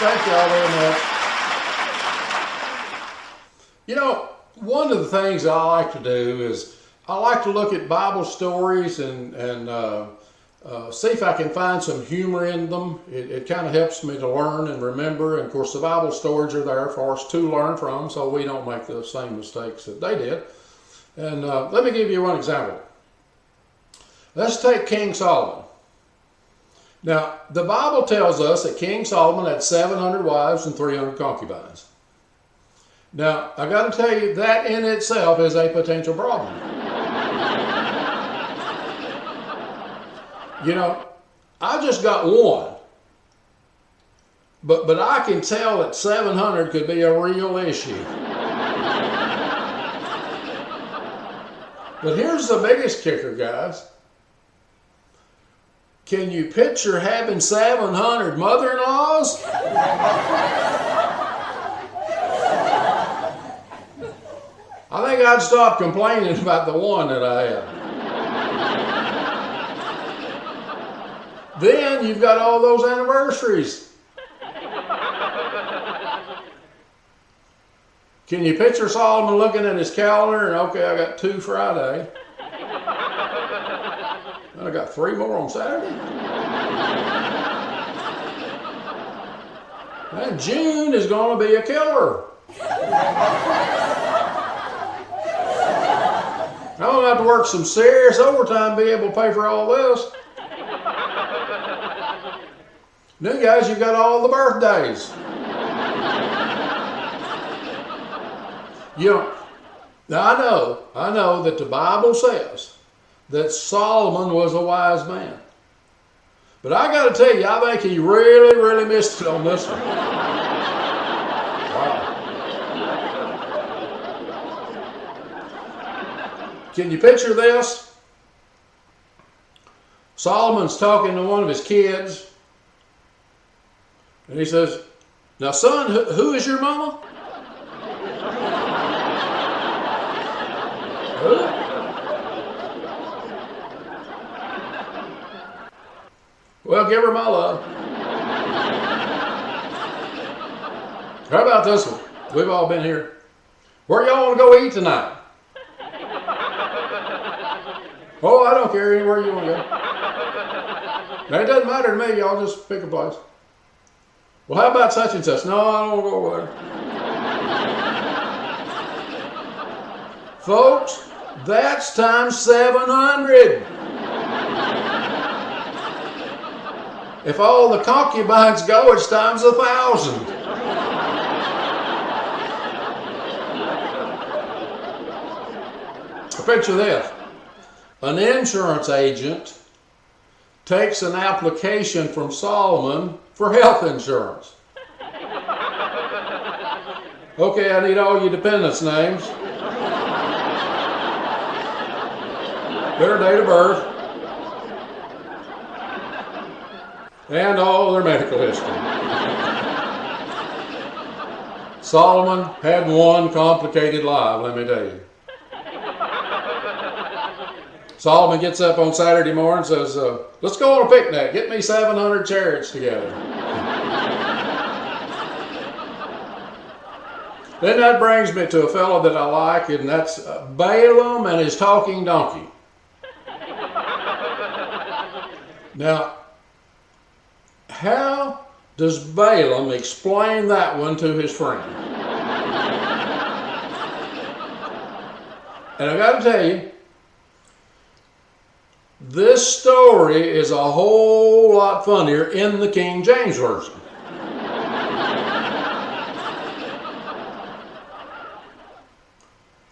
Thank y'all very much. You know, one of the things I like to do is I like to look at Bible stories and see if I can find some humor in them. It kind of helps me to learn and remember. And of course, the Bible stories are there for us to learn from, so we don't make the same mistakes that they did. And let me give you one example. Let's take King Solomon. Now, the Bible tells us that King Solomon had 700 wives and 300 concubines. Now, I got to tell you, that in itself is a potential problem. You know, I just got one, but I can tell that 700 could be a real issue. But here's the biggest kicker, guys. Can you picture having 700 mother-in-laws? I think I'd stop complaining about the one that I have. Then you've got all those anniversaries. Can you picture Solomon looking at his calendar and, okay, I got 2 Friday. And I got 3 more on Saturday. And June is going to be a killer. I'm going to have to work some serious overtime to be able to pay for all this. Then, guys, you've got all the birthdays. You know, now I know that the Bible says that Solomon was a wise man. But I got to tell you, I think he really, really missed it on this one. Wow. Can you picture this? Solomon's talking to one of his kids. And he says, now son, who is your mama? Who? Well, give her my love. How about this one? We've all been here. Where y'all want to go eat tonight? Oh, I don't care, anywhere you want to go. Now, it doesn't matter to me, y'all just pick a place. Well, how about such and such? No, I don't want to go over there. Folks, that's times 700. If all the concubines go, it's times 1,000. Picture this. An insurance agent takes an application from Solomon for health insurance. Okay, I need all your dependents' names, their date of birth, and all their medical history. Solomon had one complicated life, let me tell you. Solomon gets up on Saturday morning and says, let's go on a picnic. Get me 700 chariots together. Then that brings me to a fellow that I like, and that's Balaam and his talking donkey. Now, how does Balaam explain that one to his friend? And I got to tell you, this story is a whole lot funnier in the King James Version.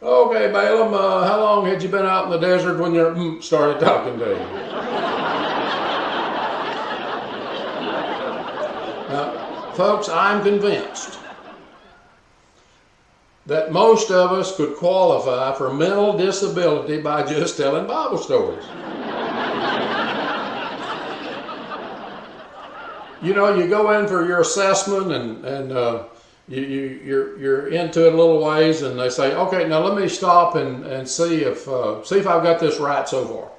Okay, Balaam, how long had you been out in the desert when you started talking to you? Now, folks, I'm convinced that most of us could qualify for mental disability by just telling Bible stories. You know, you go in for your assessment and you're into it a little ways, and they say, okay, now let me stop and see if I've got this right so far.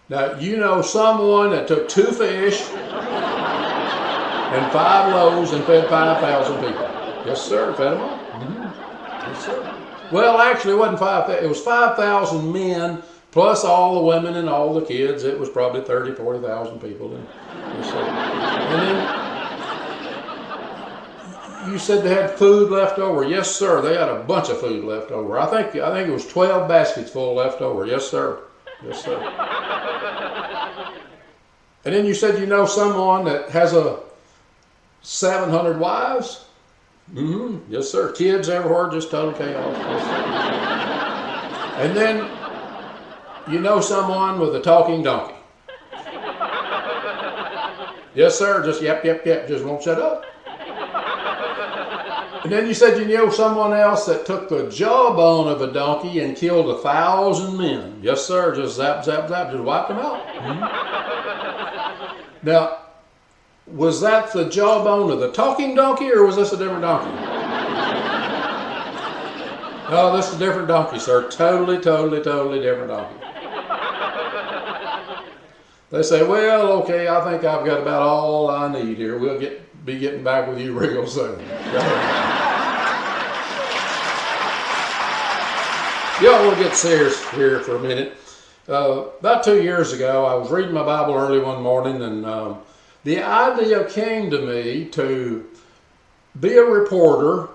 Now, you know someone that took 2 fish and 5 loaves and fed 5,000 people. Yes, sir, fed them all. Yes, sir. Well, actually, it wasn't 5,000. It was 5,000 men plus all the women and all the kids. It was probably 30, 40,000 people. Yes, sir. And then you said they had food left over. Yes, sir. They had a bunch of food left over. I think it was 12 baskets full left over. Yes, sir. Yes, sir. And then you said you know someone that has 700 wives? Yes, sir. Kids everywhere, just total chaos. Yes, sir. And then you know someone with a talking donkey. Yes, sir. Just yep, just won't shut up. And then you said you know someone else that took the jawbone of a donkey and killed 1,000 men. Yes, sir. Just zap, just wiped them out. Now, was that the jawbone of the talking donkey, or was this a different donkey? No, this is a different donkey, sir. Totally different donkey. They say, well, okay, I think I've got about all I need here. We'll be getting back with you real soon. Y'all will get serious here for a minute. About 2 years ago, I was reading my Bible early one morning, and the idea came to me to be a reporter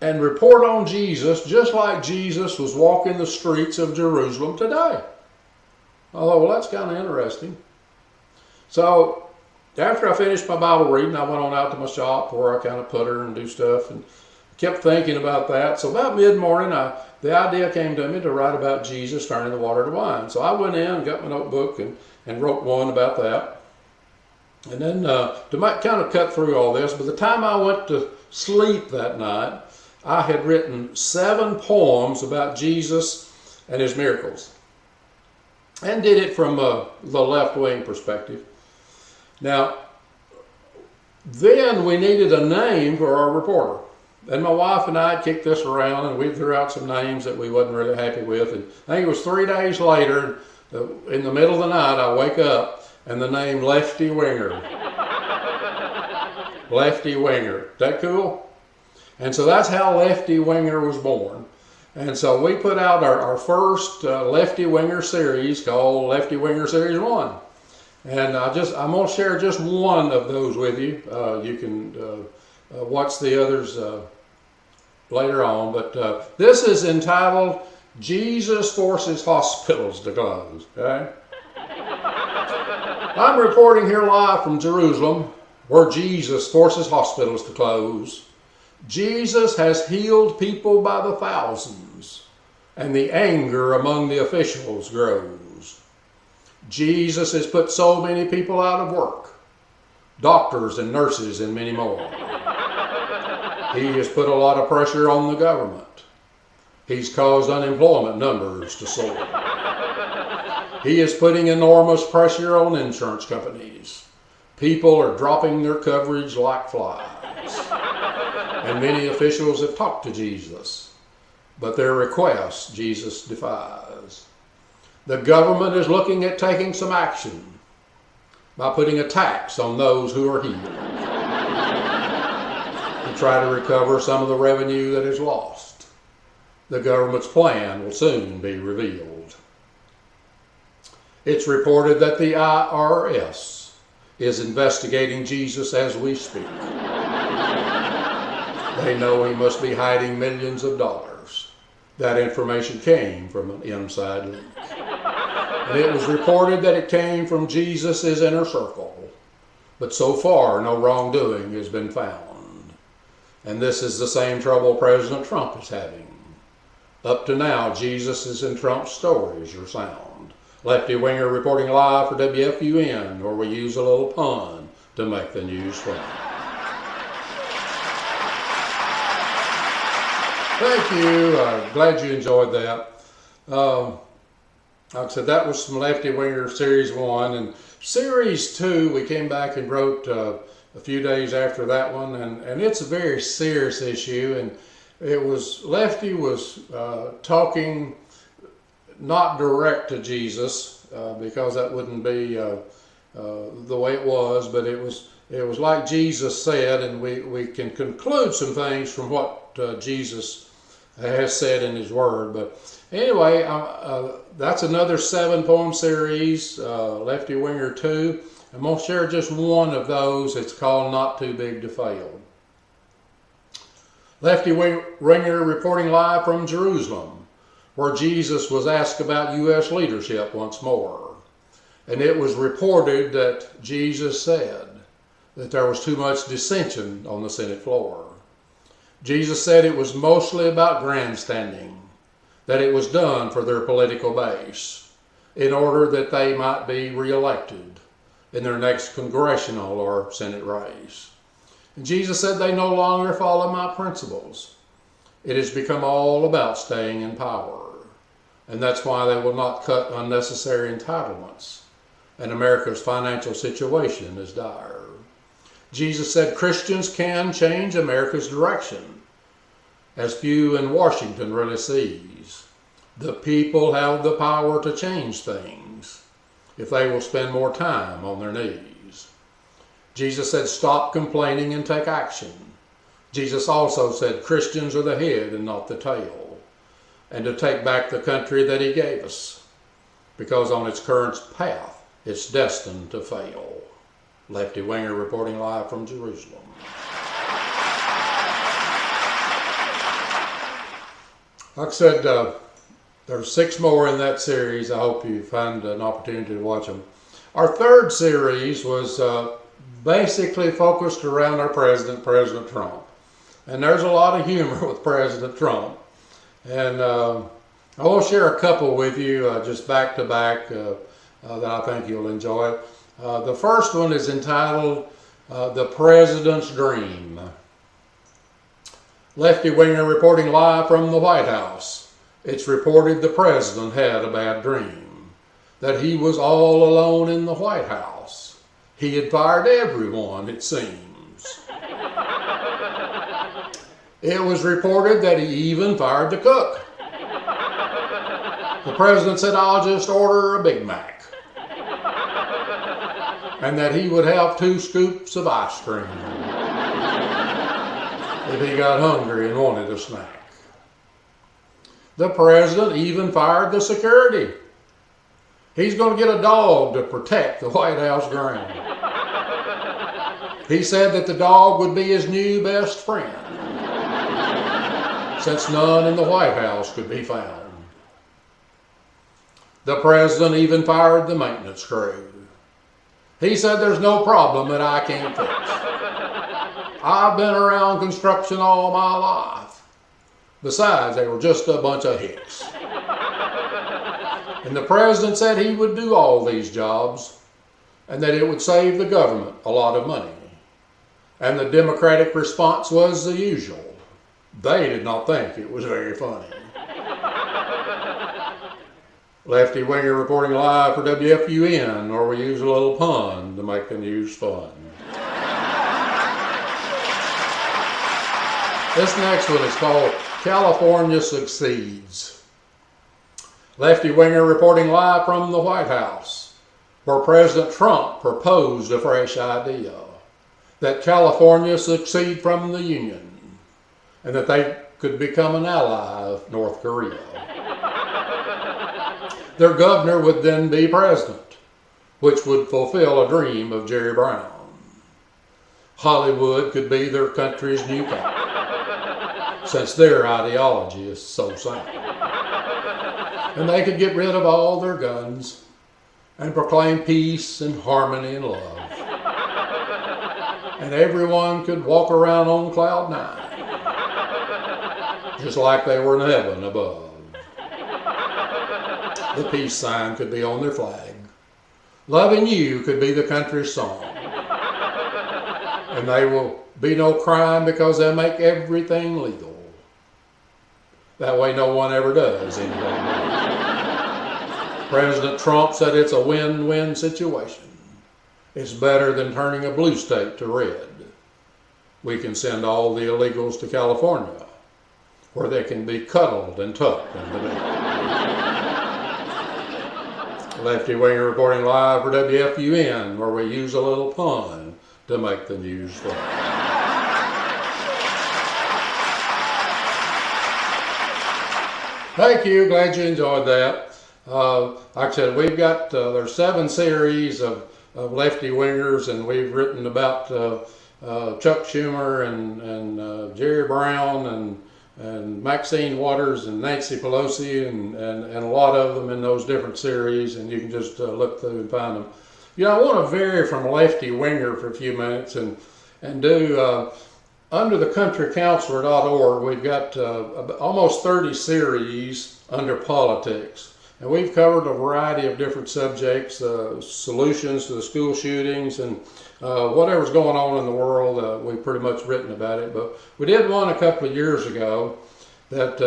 and report on Jesus just like Jesus was walking the streets of Jerusalem today. I thought, well, that's kind of interesting. So after I finished my Bible reading, I went on out to my shop where I kind of putter and do stuff and kept thinking about that. So about mid-morning, the idea came to me to write about Jesus turning the water to wine. So I went in and got my notebook and wrote one about that. And then to kind of cut through all this, by the time I went to sleep that night, I had written 7 poems about Jesus and his miracles. And did it from the left-wing perspective. Now, then we needed a name for our reporter. And my wife and I kicked this around, and we threw out some names that we wasn't really happy with. And I think it was 3 days later, in the middle of the night, I wake up, and the name Lefty Winger. Lefty Winger. Is that cool? And so that's how Lefty Winger was born. And so we put out our first Lefty Winger series called Lefty Winger Series 1. And I'm going to share just one of those with you. You can watch the others later on. But this is entitled, Jesus Forces Hospitals to Close. Okay? I'm reporting here live from Jerusalem, where Jesus forces hospitals to close. Jesus has healed people by the thousands, and the anger among the officials grows. Jesus has put so many people out of work, doctors and nurses and many more. He has put a lot of pressure on the government. He's caused unemployment numbers to soar. He is putting enormous pressure on insurance companies. People are dropping their coverage like flies. And many officials have talked to Jesus, but their requests Jesus defies. The government is looking at taking some action by putting a tax on those who are healed to try to recover some of the revenue that is lost. The government's plan will soon be revealed. It's reported that the IRS is investigating Jesus as we speak. They know he must be hiding millions of dollars. That information came from an inside link. And it was reported that it came from Jesus' inner circle. But so far, no wrongdoing has been found. And this is the same trouble President Trump is having. Up to now, Jesus' and Trump's stories are sound. Lefty Winger reporting live for WFUN, where we use a little pun to make the news fun. Thank you. Glad you enjoyed that. Like I said, that was from Lefty Winger Series 1. And Series 2, we came back and wrote a few days after that one. And it's a very serious issue. And it was, Lefty was talking not direct to Jesus, because that wouldn't be the way it was, but it was like Jesus said, and we can conclude some things from what Jesus has said in his word. But anyway, that's another 7-poem series, Lefty Winger 2. I'm going to share just one of those. It's called Not Too Big to Fail. Lefty Winger reporting live from Jerusalem, where Jesus was asked about U.S. leadership once more. And it was reported that Jesus said that there was too much dissension on the Senate floor. Jesus said it was mostly about grandstanding, that it was done for their political base, in order that they might be reelected in their next congressional or Senate race. And Jesus said they no longer follow my principles. It has become all about staying in power. And that's why they will not cut unnecessary entitlements. And America's financial situation is dire. Jesus said Christians can change America's direction, as few in Washington really sees. The people have the power to change things if they will spend more time on their knees. Jesus said stop complaining and take action. Jesus also said Christians are the head and not the tail, and to take back the country that he gave us, because on its current path it's destined to fail. Lefty Winger reporting live from Jerusalem. Like I said, there's 6 more in that series. I hope you find an opportunity to watch them. Our third series was basically focused around our president, President Trump. And there's a lot of humor with President Trump. And I will share a couple with you just back to back that I think you'll enjoy. The first one is entitled The President's Dream. Lefty Winger reporting live from the White House. It's reported the president had a bad dream, that he was all alone in the White House. He had fired everyone, it seems. It was reported that he even fired the cook. The president said, I'll just order a Big Mac. And that he would have 2 scoops of ice cream if he got hungry and wanted a snack. The president even fired the security. He's going to get a dog to protect the White House ground. He said that the dog would be his new best friend, since none in the White House could be found. The president even fired the maintenance crew. He said there's no problem that I can't fix. I've been around construction all my life. Besides, they were just a bunch of hicks. And the president said he would do all these jobs and that it would save the government a lot of money. And the Democratic response was the usual. They did not think it was very funny. Lefty Winger reporting live for WFUN, where we use a little pun to make the news fun. This next one is called California Succeeds. Lefty Winger reporting live from the White House, where President Trump proposed a fresh idea, that California succeed from the Union, and that they could become an ally of North Korea. Their governor would then be president, which would fulfill a dream of Jerry Brown. Hollywood could be their country's new capital, since their ideology is so sound. And they could get rid of all their guns and proclaim peace and harmony and love. And everyone could walk around on cloud 9, just like they were in heaven above. The peace sign could be on their flag. Loving you could be the country's song. And there will be no crime because they make everything legal. That way no one ever does anything wrong. President Trump said it's a win-win situation. It's better than turning a blue state to red. We can send all the illegals to California, where they can be cuddled and tucked into bed. Lefty Winger reporting live for WFUN, where we use a little pun to make the news flow. Thank you. Glad you enjoyed that. Like I said, we've got there's 7 series of Lefty Wingers, and we've written about Chuck Schumer and Jerry Brown and Maxine Waters and Nancy Pelosi and a lot of them in those different series, and you can just look through and find them. You know, I want to vary from Lefty Winger for a few minutes and do under the countrycounselor.org, we've got almost 30 series under politics. And we've covered a variety of different subjects, solutions to the school shootings and whatever's going on in the world. We've pretty much written about it. But we did one a couple of years ago that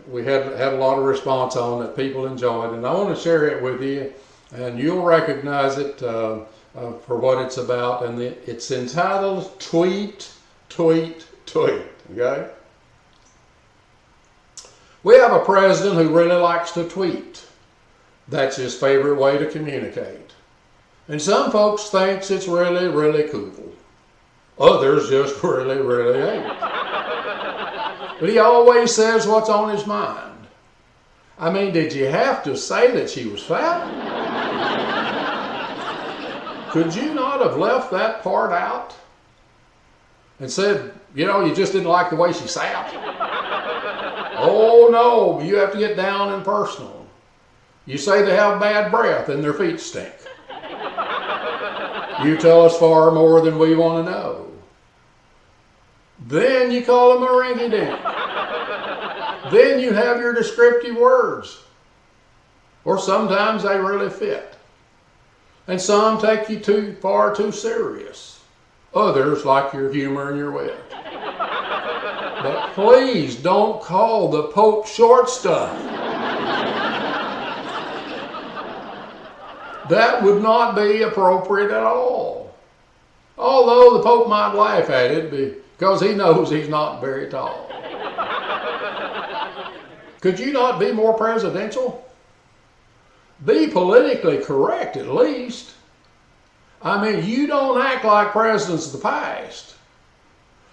we had a lot of response on that people enjoyed. And I want to share it with you, and you'll recognize it for what it's about. And it's entitled Tweet, Tweet, Tweet. Okay? We have a president who really likes to tweet. That's his favorite way to communicate. And some folks think it's really, really cool. Others just really, really hate it. But he always says what's on his mind. I mean, did you have to say that she was fat? Could you not have left that part out and said, you know, you just didn't like the way she sat? Oh no, you have to get down and personal. You say they have bad breath and their feet stink. You tell us far more than we want to know. Then you call them a rinky-dink. Then you have your descriptive words. Or sometimes they really fit. And some take you too far too serious. Others like your humor and your wit. But please don't call the Pope short stuff. That would not be appropriate at all. Although the Pope might laugh at it because he knows he's not very tall. Could you not be more presidential? Be politically correct at least. I mean, you don't act like presidents of the past.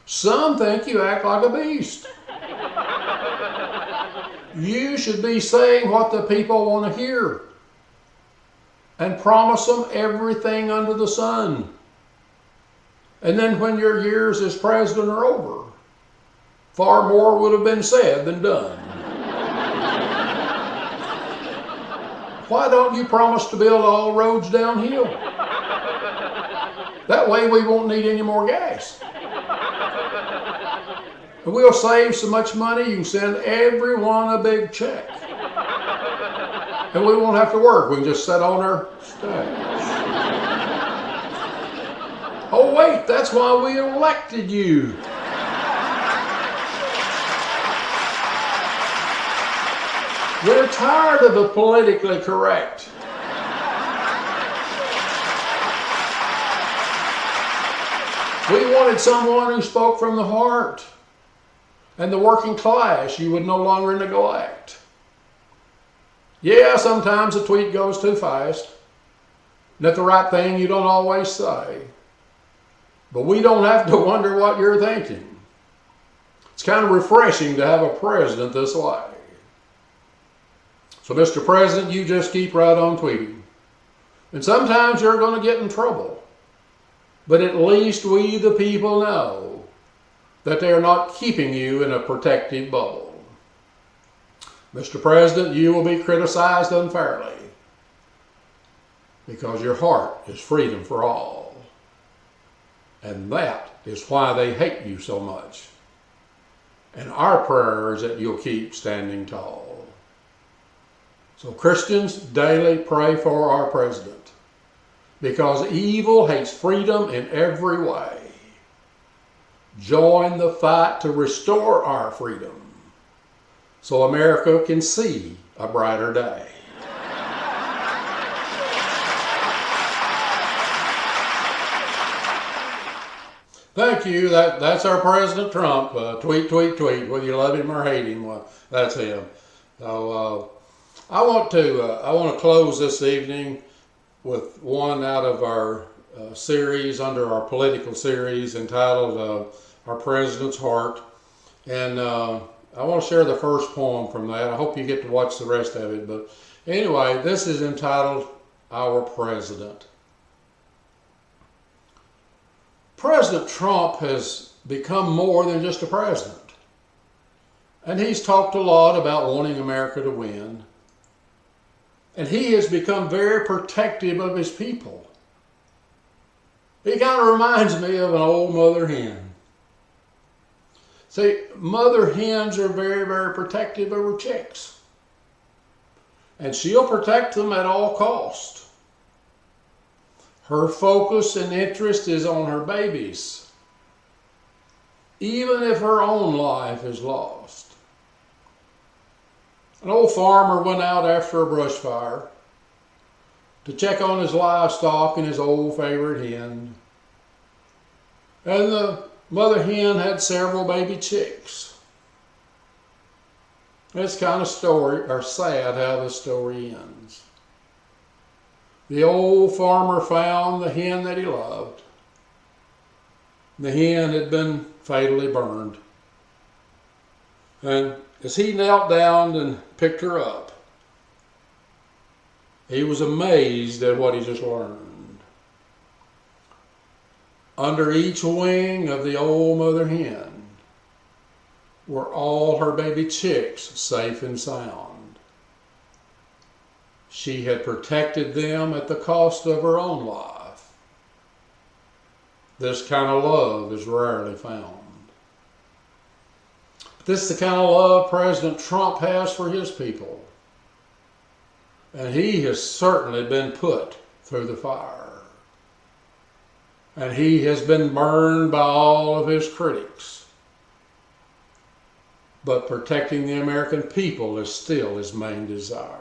Some think you act like a beast. You should be saying what the people want to hear and promise them everything under the sun. And then when your years as president are over, far more would have been said than done. Why don't you promise to build all roads downhill? That way we won't need any more gas. And we'll save so much money you can send everyone a big check. And we won't have to work. We can just sit on our stash. Oh wait, that's why we elected you. We're tired of the politically correct. We wanted someone who spoke from the heart and the working class you would no longer neglect. Yeah, sometimes a tweet goes too fast, and at the right thing you don't always say. But we don't have to wonder what you're thinking. It's kind of refreshing to have a president this way. So, Mr. President, you just keep right on tweeting. And sometimes you're going to get in trouble. But at least we, the people, know that they are not keeping you in a protective bubble. Mr. President, you will be criticized unfairly because your heart is freedom for all. And that is why they hate you so much. And our prayer is that you'll keep standing tall. So Christians, daily pray for our president, because evil hates freedom in every way. Join the fight to restore our freedom so America can see a brighter day. Thank you. That's our President Trump. Tweet, tweet, tweet. Whether you love him or hate him, well, that's him. So I want to close this evening with one out of our series under our political series entitled "Our President's Heart," and I want to share the first poem from that. I hope you get to watch the rest of it. But anyway, this is entitled "Our President." President Trump has become more than just a president. And he's talked a lot about wanting America to win. And he has become very protective of his people. He kind of reminds me of an old mother hen. See, mother hens are very, very protective of her chicks. And she'll protect them at all cost. Her focus and interest is on her babies, even if her own life is lost. An old farmer went out after a brush fire to check on his livestock and his old favorite hen. And the mother hen had several baby chicks. It's kind of sad how the story ends. The old farmer found the hen that he loved. The hen had been fatally burned. And as he knelt down and picked her up, he was amazed at what he just learned. Under each wing of the old mother hen were all her baby chicks safe and sound. She had protected them at the cost of her own life. This kind of love is rarely found. This is the kind of love President Trump has for his people. And he has certainly been put through the fire. And he has been burned by all of his critics. But protecting the American people is still his main desire.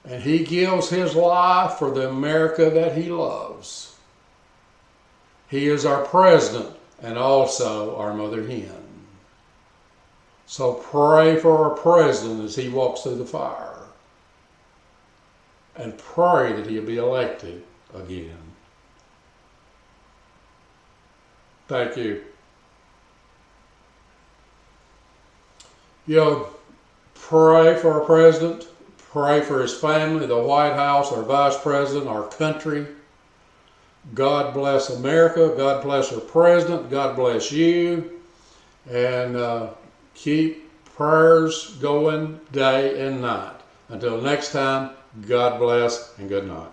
And he gives his life for the America that he loves. He is our president and also our mother hen. So pray for our president as he walks through the fire. And pray that he'll be elected again. Thank you. Pray for our president. Pray for his family, the White House, our vice president, our country. God bless America. God bless our president. God bless you. And keep prayers going day and night. Until next time, God bless and good night.